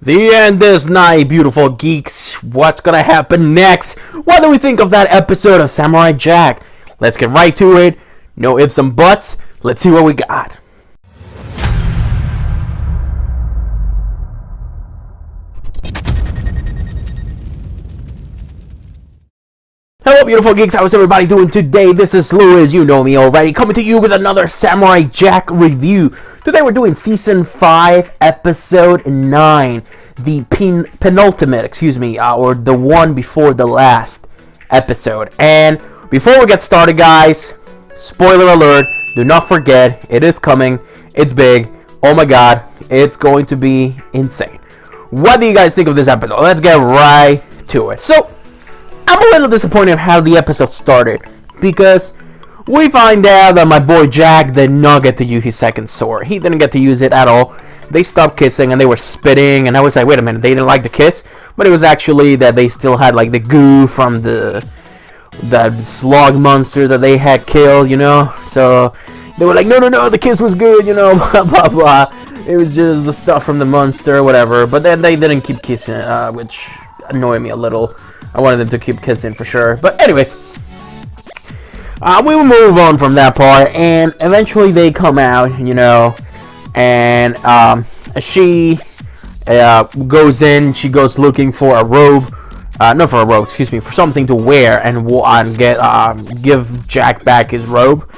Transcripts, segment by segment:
The end is nigh, beautiful geeks. What's gonna happen next? What do we think of that episode of Samurai Jack? Let's get right to it. No ifs and buts. Let's see what we got. Hello, beautiful geeks. How's everybody doing today? This is Louis. You know me already. Coming to you with another Samurai Jack review. Today we're doing Season 5, Episode 9. The penultimate, or the one before the last episode. And before we get started, guys, spoiler alert, do not forget, it is coming. It's big. Oh my god, it's going to be insane. What do you guys think of this episode? Let's get right to it. So, I'm a little disappointed how the episode started, because we find out that my boy Jack did not get to use his second sword. He didn't get to use it at all. They stopped kissing and they were spitting, and I was like, wait a minute, they didn't like the kiss? But it was actually that they still had like the goo from the slug monster that they had killed, you know? So they were like, no, the kiss was good, you know, blah, blah, blah. It was just the stuff from the monster, whatever. But then they didn't keep kissing, which annoyed me a little. I wanted them to keep kissing for sure. But anyways, we will move on from that part, and eventually they come out, you know, and she goes in. She goes looking for a robe, for something to wear, and give Jack back his robe.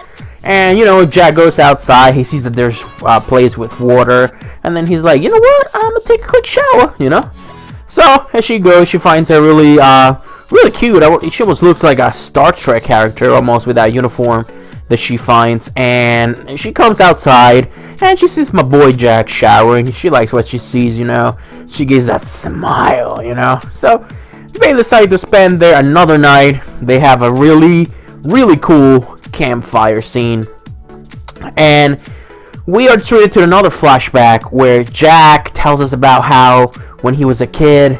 And you know, Jack goes outside. He sees that there's a place with water, and then he's like, you know what? I'm gonna take a quick shower, you know. So as she goes, she finds her really cute. She almost looks like a Star Trek character, almost, with that uniform that she finds. And she comes outside, and she sees my boy Jack showering. She likes what she sees, you know. She gives that smile, you know. So they decide to spend there another night. They have a really cool campfire scene, and we are treated to another flashback where Jack tells us about how when he was a kid,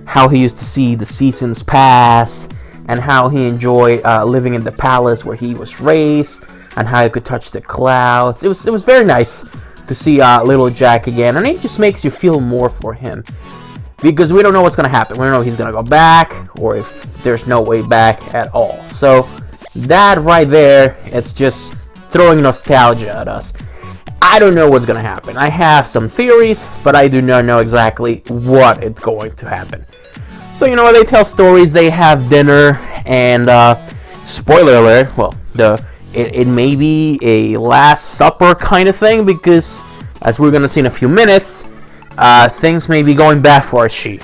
how he used to see the seasons pass, and how he enjoyed living in the palace where he was raised, and how he could touch the clouds. It was very nice to see little Jack again, and it just makes you feel more for him, because we don't know what's going to happen. We don't know if he's going to go back, or if there's no way back at all. So that right there, it's just throwing nostalgia at us. I don't know what's going to happen. I have some theories, but I do not know exactly what is going to happen. So, you know, they tell stories, they have dinner, and spoiler alert, well, it may be a Last Supper kind of thing, because as we're going to see in a few minutes, things may be going bad for she.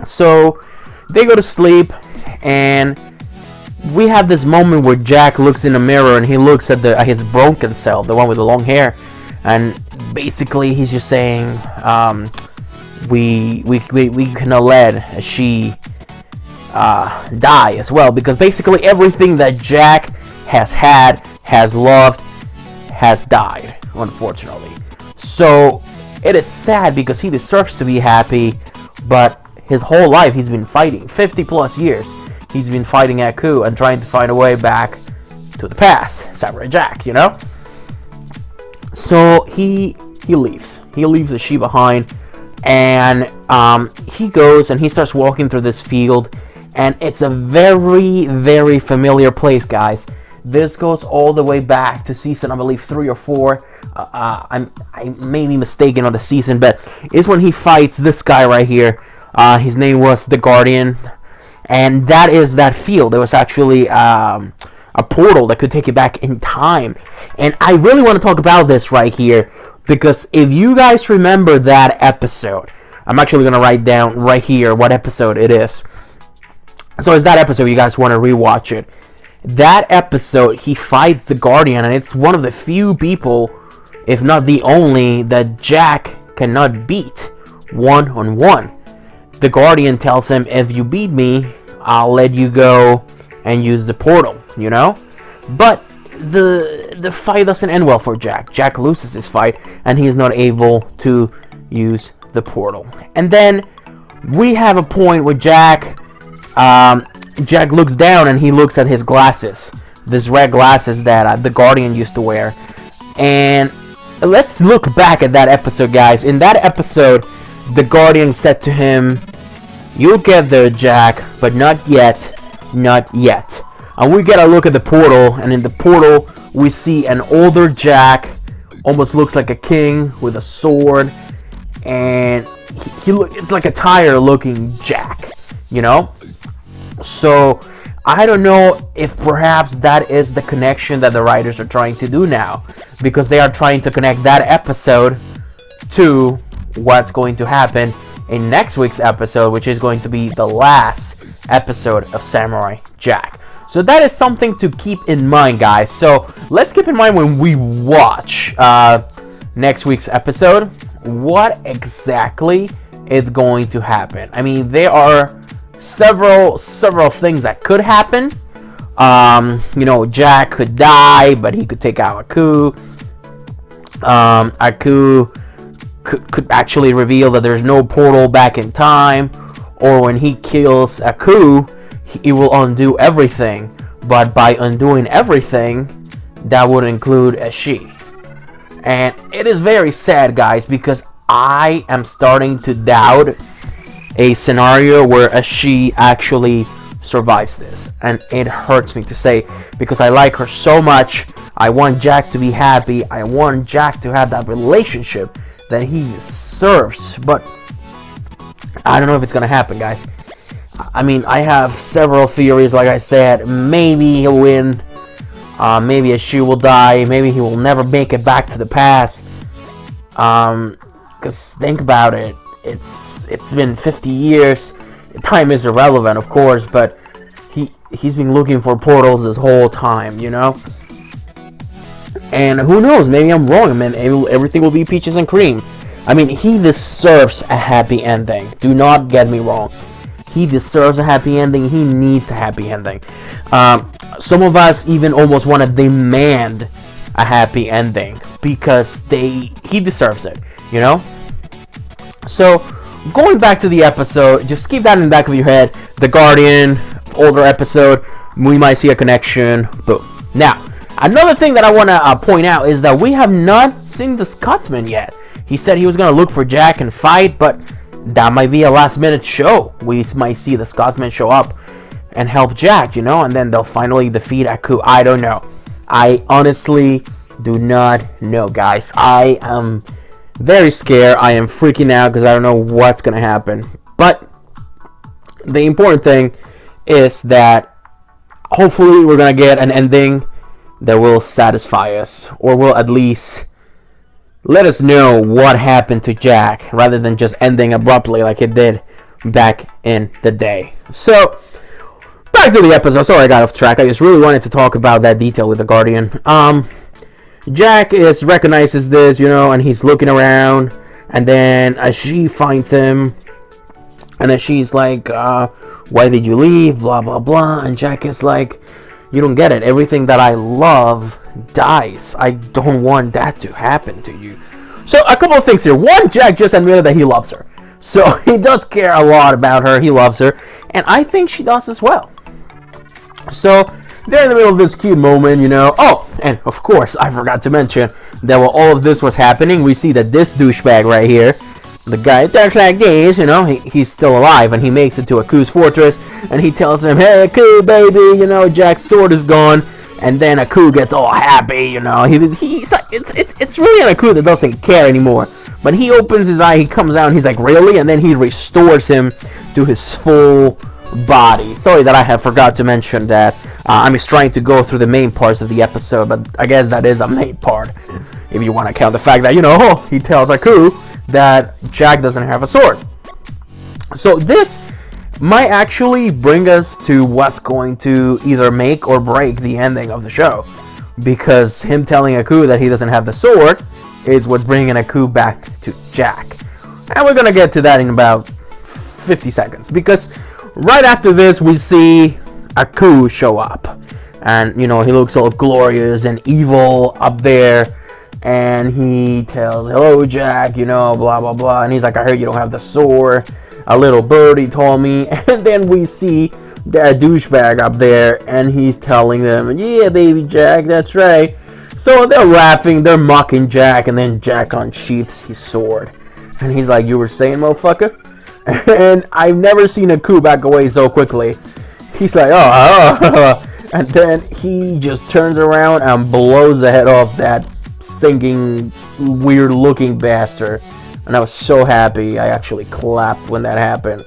So they go to sleep, and we have this moment where Jack looks in the mirror, and he looks at his broken self, the one with the long hair, and basically he's just saying, we cannot let she die as well, because basically everything that Jack has had, has loved, has died, unfortunately. So it is sad, because he deserves to be happy, but his whole life he's been fighting, 50 plus years. He's been fighting Aku and trying to find a way back to the past. Samurai Jack, you know? So he leaves. He leaves the she behind. And he goes and he starts walking through this field. And it's a very familiar place, guys. This goes all the way back to season, I believe, 3 or 4. I may be mistaken on the season, but it's when he fights this guy right here. His name was the Guardian. And that is that field. There was actually a portal that could take you back in time. And I really want to talk about this right here, because if you guys remember that episode, I'm actually going to write down right here what episode it is. So it's that episode, you guys want to rewatch it. That episode, he fights the Guardian, and it's one of the few people, if not the only, that Jack cannot beat one-on-one. The Guardian tells him, if you beat me, I'll let you go and use the portal, you know? But the fight doesn't end well for Jack. Jack loses his fight, and he's not able to use the portal. And then we have a point where Jack looks down, and he looks at his glasses. This red glasses that the Guardian used to wear. And let's look back at that episode, guys. In that episode, the Guardian said to him, "You'll get there, Jack, but not yet, not yet." And we get a look at the portal, and in the portal we see an older Jack, almost looks like a king with a sword, and it's like a tired-looking Jack, you know. So I don't know if perhaps that is the connection that the writers are trying to do now, because they are trying to connect that episode to what's going to happen in next week's episode, which is going to be the last episode of Samurai Jack. So that is something to keep in mind, guys. So let's keep in mind when we watch next week's episode, what exactly is going to happen. I mean, there are several things that could happen. You know, Jack could die, but he could take out Aku. Aku could actually reveal that there's no portal back in time, or when he kills Aku, he will undo everything. But by undoing everything, that would include a she. And it is very sad, guys, because I am starting to doubt a scenario where a she actually survives this, and it hurts me to say, because I like her so much. I want Jack to be happy. I want Jack to have that relationship that he deserves, but I don't know if it's gonna happen, guys. I mean, I have several theories. Like I said, maybe he'll win, maybe a she will die, maybe he will never make it back to the past. Because think about it, it's been 50 years. Time is irrelevant, of course, but he's been looking for portals this whole time, you know. And who knows, maybe I'm wrong, man. Everything will be peaches and cream. I mean, he deserves a happy ending. Do not get me wrong. He deserves a happy ending. He needs a happy ending. Some of us even almost want to demand a happy ending because he deserves it, you know? So, going back to the episode, just keep that in the back of your head. The Guardian, older episode, we might see a connection. Boom. Now, another thing that I want to point out is that we have not seen the Scotsman yet. He said he was going to look for Jack and fight, but that might be a last-minute show. We might see the Scotsman show up and help Jack, you know, and then they'll finally defeat Aku. I don't know. I honestly do not know, guys. I am very scared. I am freaking out because I don't know what's going to happen. But the important thing is that hopefully we're going to get an ending that will satisfy us, or will at least let us know what happened to Jack, rather than just ending abruptly like it did back in the day. So, back to the episode. Sorry I got off track. I just really wanted to talk about that detail with the Guardian. Jack recognizes this, you know, and he's looking around, and then as she finds him, and then she's like, why did you leave? Blah, blah, blah. And Jack is like, you don't get it. Everything that I love dies. I don't want that to happen to you. So a couple of things here. One, Jack just admitted that he loves her. So he does care a lot about her. He loves her. And I think she does as well. So they're in the middle of this cute moment, you know. Oh, and of course, I forgot to mention that while all of this was happening, we see that this douchebag right here, the guy that talks like this, you know, he's still alive, and he makes it to Aku's fortress, and he tells him, hey, Aku, baby, you know, Jack's sword is gone. And then Aku gets all happy, you know. He's like, it's really an Aku that doesn't care anymore. But he opens his eye, he comes out, and he's like, really? And then he restores him to his full body. Sorry that I have forgot to mention that. I'm just trying to go through the main parts of the episode, but I guess that is a main part. If you want to count the fact that, you know, he tells Aku that Jack doesn't have a sword. So this might actually bring us to what's going to either make or break the ending of the show, because him telling Aku that he doesn't have the sword is what's bringing Aku back to Jack. And we're gonna get to that in about 50 seconds, because right after this we see Aku show up, and you know, he looks all glorious and evil up there, and he tells, hello Jack, you know, blah blah blah, and he's like, I heard you don't have the sword, a little birdie told me. And then we see that douchebag up there, and he's telling them, yeah baby Jack, that's right. So they're laughing, they're mocking Jack, and then Jack unsheaths his sword, And he's like, you were saying, motherfucker? And I've never seen Aku back away so quickly. He's like, oh. And then he just turns around and blows the head off that singing, weird-looking bastard. And I was so happy. I actually clapped when that happened.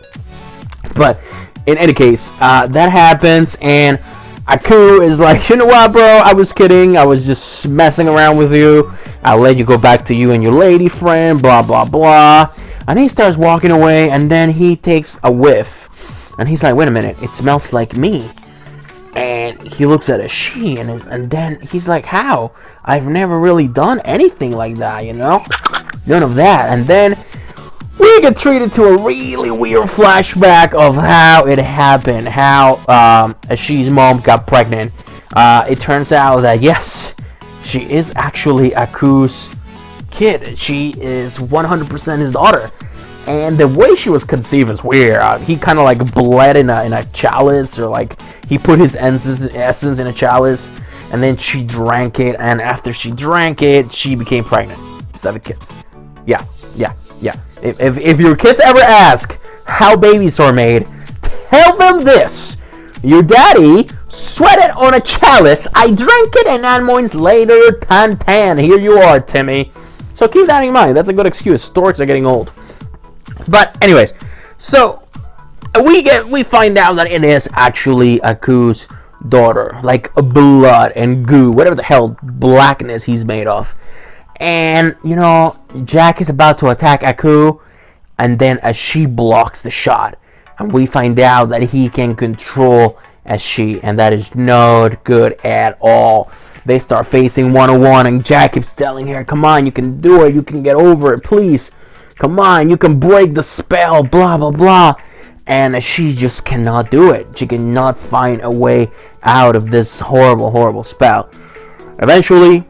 But in any case, that happens, and Aku is like, you know what, bro? I was kidding. I was just messing around with you. I'll let you go back to you and your lady friend, blah, blah, blah. And he starts walking away, and then he takes a whiff. And he's like, wait a minute, it smells like me. And he looks at a she, and then he's like, how? I've never really done anything like that, you know? None of that. And then we get treated to a really weird flashback of how it happened, how she's mom got pregnant. It turns out that, yes, she is actually Aku's kid. She is 100% his daughter. And the way she was conceived is weird. He kind of like bled in a chalice, or like he put his essence in a chalice, and then she drank it, and after she drank it, she became pregnant. 7 kids. Yeah. If your kids ever ask how babies are made, tell them this. Your daddy sweated on a chalice, I drank it, and 9 months later, tan. Here you are, Timmy. So keep that in mind. That's a good excuse. Storks are getting old. But anyways, so we find out that it is actually Aku's daughter, like blood and goo, whatever the hell blackness he's made of. And you know, Jack is about to attack Aku, and then as she blocks the shot, and we find out that he can control as she, and that is not good at all. They start facing one-on-one, and Jack keeps telling her, come on, you can do it, you can get over it, please. Come on, you can break the spell, blah, blah, blah. And she just cannot do it. She cannot find a way out of this horrible, horrible spell. Eventually,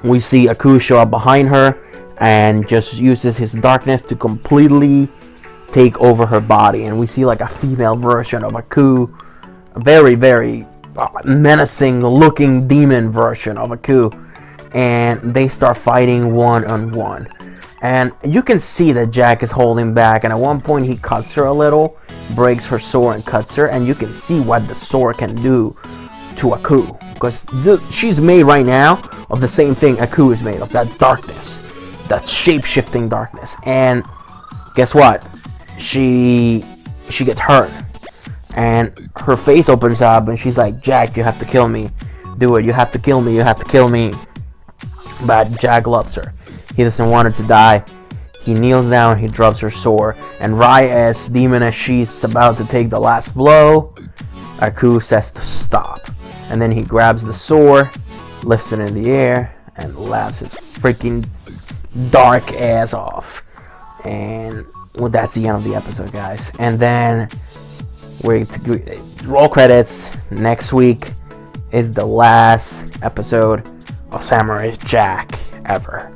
we see Aku show up behind her and just uses his darkness to completely take over her body. And we see like a female version of Aku. A very, very menacing looking demon version of Aku. And they start fighting one-on-one. And you can see that Jack is holding back, and at one point he cuts her a little, breaks her sword and cuts her, and you can see what the sword can do to Aku. Because she's made right now of the same thing Aku is made of, that darkness, that shape-shifting darkness. And guess what? She gets hurt, and her face opens up, and she's like, Jack, you have to kill me. Do it, you have to kill me, you have to kill me. But Jack loves her. He doesn't want her to die. He kneels down, he drops her sword, and right as demon as she's about to take the last blow, Aku says to stop. And then he grabs the sword, lifts it in the air, and laughs his freaking dark ass off. And well, that's the end of the episode, guys. And then we roll credits. Next week is the last episode of Samurai Jack ever.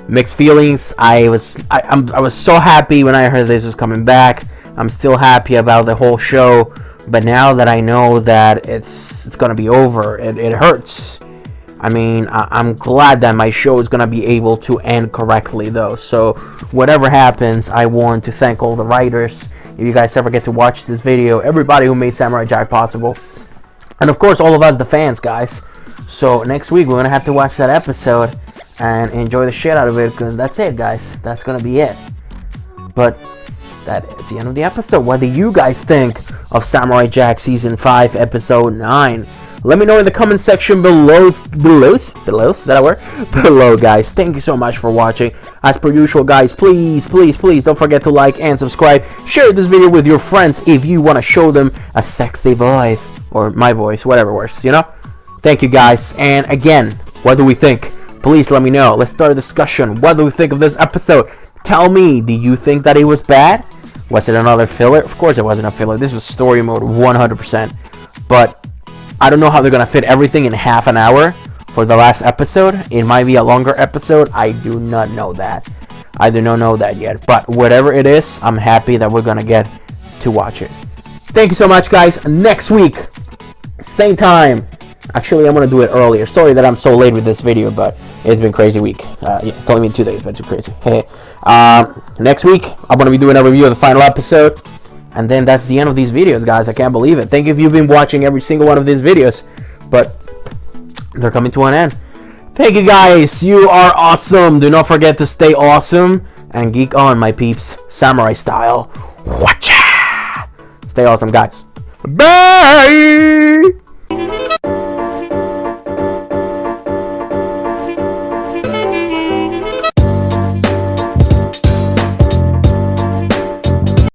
Mixed feelings. I was so happy when I heard this was coming back. I'm still happy about the whole show, but now that I know that it's gonna be over, it hurts. I mean, I'm glad that my show is gonna be able to end correctly, though. So whatever happens, I want to thank all the writers. If you guys ever get to watch this video, everybody who made Samurai Jack possible, and of course all of us, the fans, guys. So next week we're gonna have to watch that episode and enjoy the shit out of it, because that's it, guys. That's gonna be it. But that is the end of the episode. What do you guys think of Samurai Jack Season 5, Episode 9? Let me know in the comment section below. Is that a word? Below, guys. Thank you so much for watching. As per usual, guys, please don't forget to like and subscribe. Share this video with your friends if you want to show them a sexy voice, or my voice, whatever works, you know? Thank you, guys. And again, what do we think? Please let me know. Let's start a discussion. What do we think of this episode? Tell me, do you think that it was bad? Was it another filler? Of course it wasn't a filler. This was story mode 100%. But I don't know how they're going to fit everything in half an hour for the last episode. It might be a longer episode. I do not know that. I do not know that yet. But whatever it is, I'm happy that we're going to get to watch it. Thank you so much, guys. Next week, same time. Actually, I'm gonna do it earlier. Sorry that I'm so late with this video, but it's been a crazy week. Yeah, it's only been 2 days, but it's crazy. Hey, next week I'm gonna be doing a review of the final episode, and then that's the end of these videos, guys. I can't believe it. Thank you if you've been watching every single one of these videos, but they're coming to an end. Thank you, guys. You are awesome. Do not forget to stay awesome and geek on, my peeps, samurai style. Watcha! Stay awesome, guys. Bye.